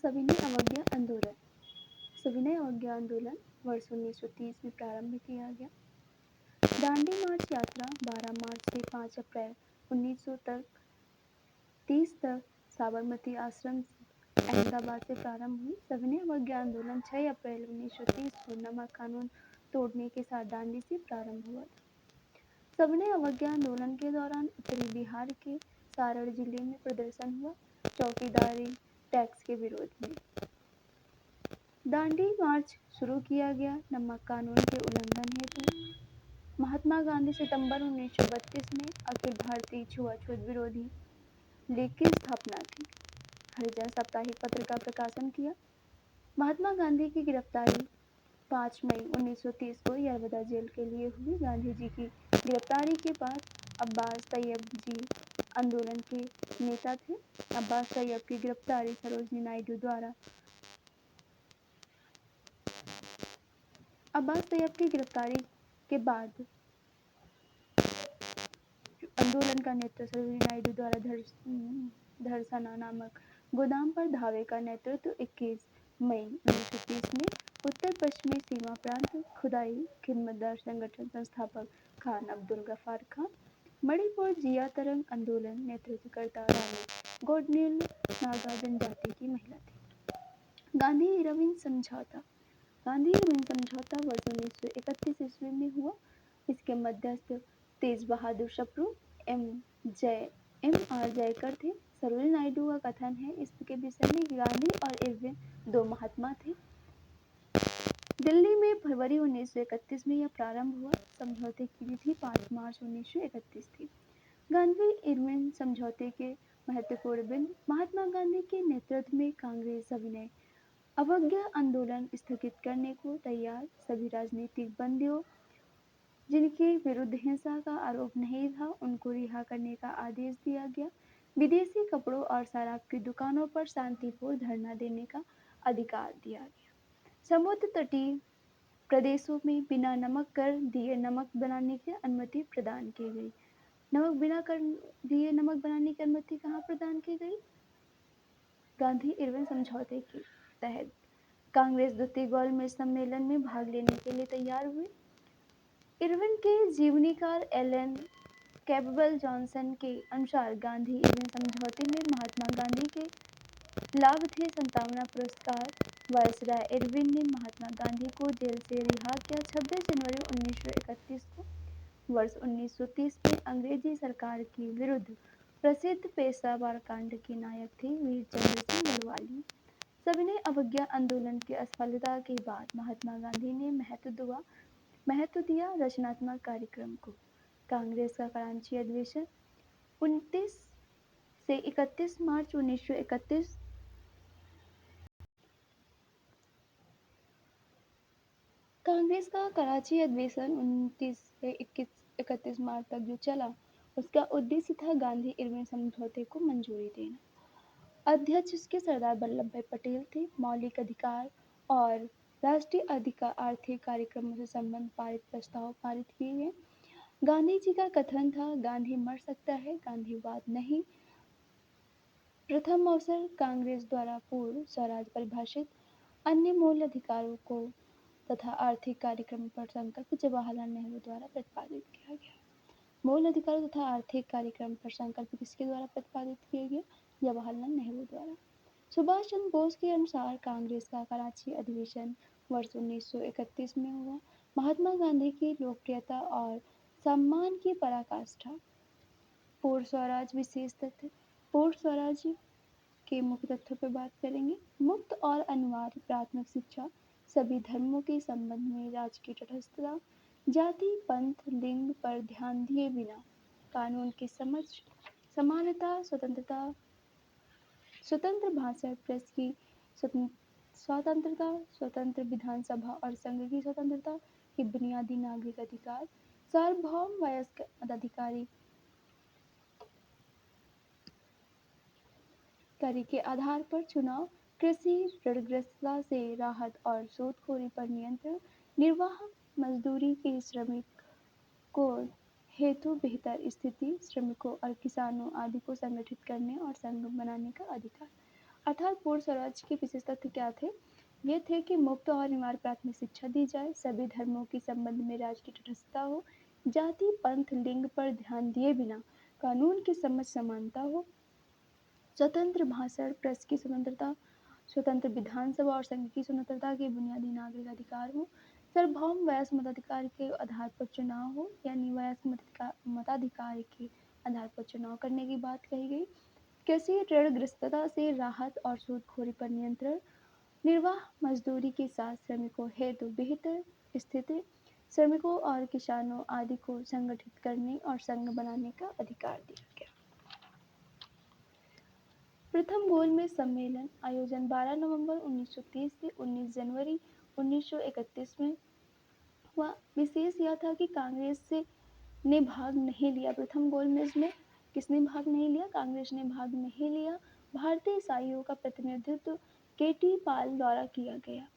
सविनय अवज्ञा आंदोलन। सविनय अवज्ञा आंदोलन वर्ष 1930 में प्रारंभ किया गया। दांडी मार्च यात्रा 12 मार्च से 5 अप्रैल 1930 तक साबरमती आश्रम अहमदाबाद से प्रारंभ हुई। सविनय अवज्ञा आंदोलन 6 अप्रैल 1930 को नमक कानून तोड़ने के साथ दांडी से प्रारंभ हुआ था। सविनय अवज्ञा आंदोलन के दौरान उत्तरी बिहार के सारण जिले में प्रदर्शन हुआ, चौकीदारी टैक्स के विरोध में। दांडी मार्च शुरू किया गया नमक कानून के उल्लंघन हेतु। महात्मा गांधी सितंबर 1932 में अखिल भारतीय छुआछूत विरोधी लीग की स्थापना की। हरिजन साप्ताहिक पत्र का प्रकाशन किया। महात्मा गांधी की गिरफ्तारी 5 मई 1930 को यरवदा जेल के लिए हुई। गांधी जी की गिरफ्तारी के बाद अब्बास तैयब जी आंदोलन के नेता थे। अब्बास तैयब की गिरफ्तारी सरोजिनी नायडू द्वारा अब्बास तैयब की गिरफ्तारी के बाद आंदोलन का नेतृत्व सरोजिनी नायडू द्वारा धरसना नामक गोदाम पर धावे का नेतृत्व 21 मई 1930 में उत्तर पश्चिमी सीमा प्रांत खुदाई खिदमतगार संगठन संस्थापक खान अब्दुल गफ्फार खान। मणिपुर जिया तरंग आंदोलन नेतृत्वकर्ता रानी गौडनील नागा जनजाति की महिला थी। गांधी इरविन समझौता। गांधी इरविन समझौता वर्ष 1931 ईस्वी में हुआ। इसके मध्यस्थ तेज बहादुर सप्रू M.R. जयकर थे। सरोजिनी नायडू का कथन है इसके विषय में कि गांधी और इरविन दो महात्मा थे। दिल्ली में फरवरी 1931 में यह प्रारंभ हुआ। समझौते की तिथि 5 मार्च 1931 थी। गांधी इरविन समझौते के महत्वपूर्ण बिंदु। महात्मा गांधी के नेतृत्व में कांग्रेस सविनय अवज्ञा आंदोलन स्थगित करने को तैयार। सभी राजनीतिक बंदियों जिनके विरुद्ध हिंसा का आरोप नहीं था उनको रिहा करने का आदेश दिया गया। विदेशी कपड़ों और शराब की दुकानों पर शांतिपूर्ण धरना देने का अधिकार दिया गया। समुद्र तटीय प्रदेशों में बिना नमक कर दिए नमक बनाने की अनुमति प्रदान की गई। बिना कर दिए नमक बनाने की अनुमति कहाँ प्रदान की गई? गांधी इरविन समझौते के तहत। कांग्रेस द्वितीय गोलमेज सम्मेलन में भाग लेने के लिए तैयार हुई। इरविन के जीवनीकार एलन कैम्पबेल जॉनसन के अनुसार गांधी इरविन समझौते में महात्मा गांधी के लाभ थे। सांत्वना पुरस्कार। वायसराय इरविन ने महात्मा गांधी को जेल से रिहा किया। 26 जनवरी 1931 को। वर्ष 1930 में अंग्रेजी सरकार के विरुद्ध प्रसिद्ध पेशवार कांड के नायक थे वीर चंद्र सिंह गढ़वाली। सविनय अवज्ञा आंदोलन की असफलता के बाद महात्मा गांधी ने महत्व दिया रचनात्मक कार्यक्रम को। कांग्रेस का कराची अधिवेशन 29 से 31 मार्च 1931। कांग्रेस का कराची अधिवेशन 29 से 31 मार्च तक जो चला उसका उद्देश्य था गांधी इरविन समझौते को मंजूरी देना। अध्यक्ष इसके सरदार वल्लभ भाई पटेल थे। मौलिक अधिकार और राष्ट्रीय आर्थिक कार्यक्रमों से संबंध प्रस्ताव पारित किए गए। गांधी जी का कथन था गांधी मर सकता है, गांधीवाद नहीं। प्रथम अवसर कांग्रेस द्वारा पूर्ण स्वराज परिभाषित अन्य मूल अधिकारों को तथा आर्थिक कार्यक्रमों पर संकल्प जवाहरलाल नेहरू द्वारा प्रतिपादित किया गया। मूल अधिकारों तथा आर्थिक कार्यक्रम पर संकल्प किसके द्वारा प्रतिपादित किए गए? जवाहरलाल नेहरू द्वारा। सुभाष चंद्र बोस के अनुसार कांग्रेस का कराची अधिवेशन वर्ष 1931 में हुआ। महात्मा गांधी की लोकप्रियता और सम्मान की पराकाष्ठा। पूर्ण स्वराज विशेष तथ्य। पूर्ण स्वराज के मुख्य तथ्यों पर बात करेंगे। मुक्त और अनिवार्य प्राथमिक शिक्षा, सभी धर्मों के संबंध में राजकीय तटस्थता, जाति पंथ लिंग पर ध्यान दिए बिना कानून की समझ, समानता, स्वतंत्रता, स्वतंत्र भाषा प्रेस की स्वतंत्रता, स्वतंत्र विधानसभा और संघ की स्वतंत्रता के बुनियादी नागरिक अधिकार, सार्वभौम वयस्क मताधिकारी के आधार पर चुनाव, कृषि ऋणग्रस्तता से राहत और सूदखोरी पर नियंत्रण, निर्वाह मजदूरी के श्रमिक को हेतु बेहतर स्थिति, श्रमिकों और किसानों आदि को संगठित करने और संघ बनाने का अधिकार। अर्थात पूर्ण स्वराज के विशेष तथ्य क्या थे? ये थे कि मुक्त और अनिवार्य प्राथमिक शिक्षा दी जाए, सभी धर्मों के संबंध में राज्य की तटस्थता हो, जाति पंथ लिंग पर ध्यान दिए बिना कानून की समझ समानता हो, स्वतंत्र भाषण प्रेस की स्वतंत्रता, स्वतंत्र विधानसभा और संघ की स्वतंत्रता के बुनियादी नागरिक अधिकार हो, सार्वभौम वयस्क मताधिकार के आधार पर चुनाव हो, यानी वयस्क मताधिकार के आधार पर चुनाव करने की बात कही गई। कृषि ऋणग्रस्तता से राहत और सूदखोरी पर नियंत्रण, निर्वाह मजदूरी के साथ श्रमिकों हेतु बेहतर स्थिति, श्रमिकों और किसानों आदि को संगठित करने और संघ बनाने का अधिकार दिया गया। प्रथम गोलमेज सम्मेलन आयोजन 12 नवंबर 1930 से 19 जनवरी 1931 में हुआ। विशेष यह था कि कांग्रेस ने भाग नहीं लिया। प्रथम गोलमेज में किसने भाग नहीं लिया? कांग्रेस ने भाग नहीं लिया। भारतीय ईसाइयों का प्रतिनिधित्व केटी पाल द्वारा किया गया।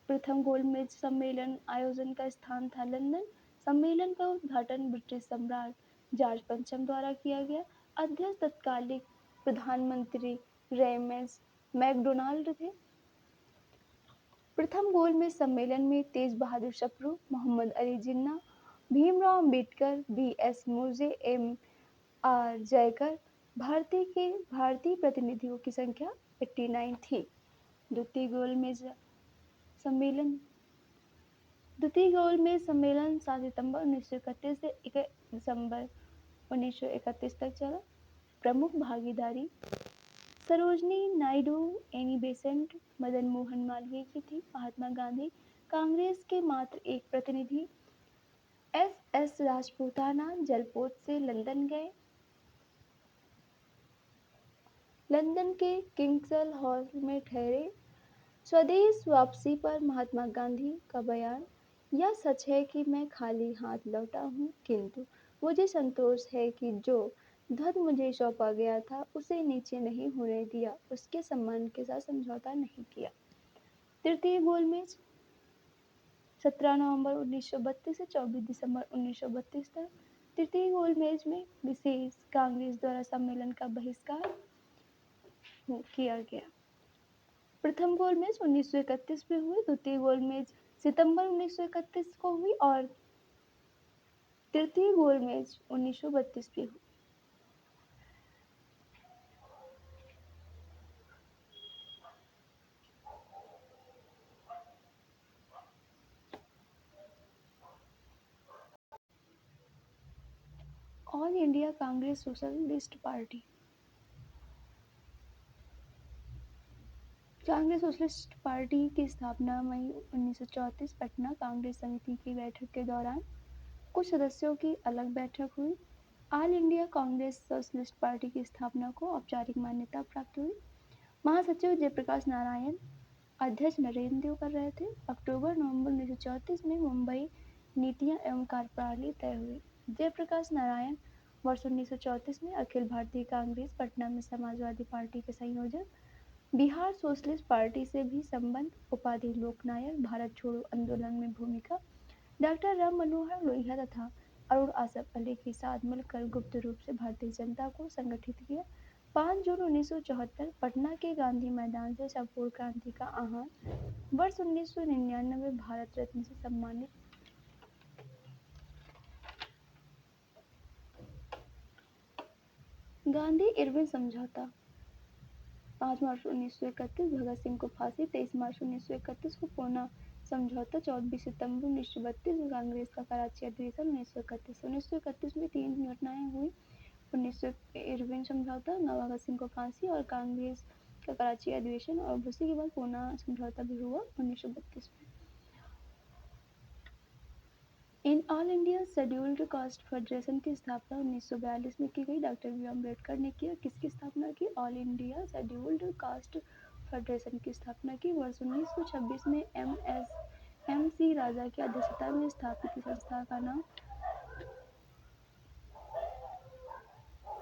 प्रथम गोलमेज सम्मेलन आयोजन का स्थान था लंदन। सम्मेलन का उद्घाटन ब्रिटिश सम्राट जॉर्ज पंचम द्वारा किया गया। अध्यक्ष तत्कालिक प्रधानमंत्री रेमस मैकडोनाल्ड थे। प्रथम गोलमेज सम्मेलन में तेज बहादुर सप्रू, मोहम्मद अली जिन्ना, भीमराव अम्बेडकर, बी.एस. मुर्जे, एम.आर. जयकर, भारतीय प्रतिनिधियों की संख्या 89 थी। द्वितीय गोलमेज सम्मेलन 7 सितंबर 1931 से 1 दिसंबर 1931 तक चला। प्रमुख भागीदारी सरोजनी नायडू, एनी बेसेंट, मदन मोहन मालवीय की थी। महात्मा गांधी कांग्रेस के मात्र एक प्रतिनिधि एस राजपूताना जलपोत से लंदन गए। लंदन के किंग्सल हॉल में ठहरे। स्वदेश वापसी पर महात्मा गांधी का बयान, यह सच है कि मैं खाली हाथ लौटा हूँ, किंतु मुझे संतोष है कि जो ध्वज मुझे सौंपा गया था उसे नीचे नहीं होने दिया, उसके सम्मान के साथ समझौता नहीं किया। तृतीय गोलमेज 17 नवंबर 1932 से 24 दिसंबर 1932 तक। तृतीय गोलमेज में विशेष कांग्रेस द्वारा सम्मेलन का बहिष्कार किया गया। प्रथम गोलमेज 1931 में हुई, द्वितीय गोलमेज सितंबर 1931 को हुई और तृतीय गोलमेज 1932 में हुई। All India Congress socialist party. Congress socialist party की स्थापना मई 1934 पटना कांग्रेस समिति की बैठक के दौरान कुछ सदस्यों की अलग बैठक हुई। All India Congress socialist party की स्थापना को औपचारिक मान्यता प्राप्त हुई। महासचिव जयप्रकाश नारायण, अध्यक्ष नरेंद्र देव कर रहे थे। अक्टूबर-नवंबर 1934 में मुंबई नीतियां एवं कार्यप्रणाली तय हुई। जयप्रकाश नारायण वर्ष 1934 में अखिल भारतीय कांग्रेस पटना में समाजवादी पार्टी के संयोजक, बिहार सोशलिस्ट पार्टी से भी संबंध, उपाधि लोकनायक, भारत छोड़ो आंदोलन में भूमिका, डॉक्टर राम मनोहर लोहिया तथा अरुण आसफ अली के साथ मिलकर गुप्त रूप से भारतीय जनता को संगठित किया। 5 जून 1974 पटना के गांधी मैदान से संपूर्ण क्रांति का आह्वान। वर्ष 1999 भारत रत्न से सम्मानित। गांधी इरविन समझौता 5 मार्च 1931 भगत सिंह को फांसी, 23 मार्च 1931 को पूना समझौता, 24 सितंबर 1932 में कांग्रेस का कराची अधिवेशन। 1931 में 3 घटनाएं हुई। 19 समझौता, भगत सिंह को फांसी और कांग्रेस का कराची अधिवेशन, और उसी के बाद पूना समझौता भी हुआ 1932 में। In all India scheduled caste federation की स्थापना 1942 में की गई। डॉक्टर बी अम्बेडकर ने किया। किसकी स्थापना की? All India scheduled caste federation की स्थापना की। वर्ष 1926 में एम सी राजा की अध्यक्षता में स्थापित संस्था का नाम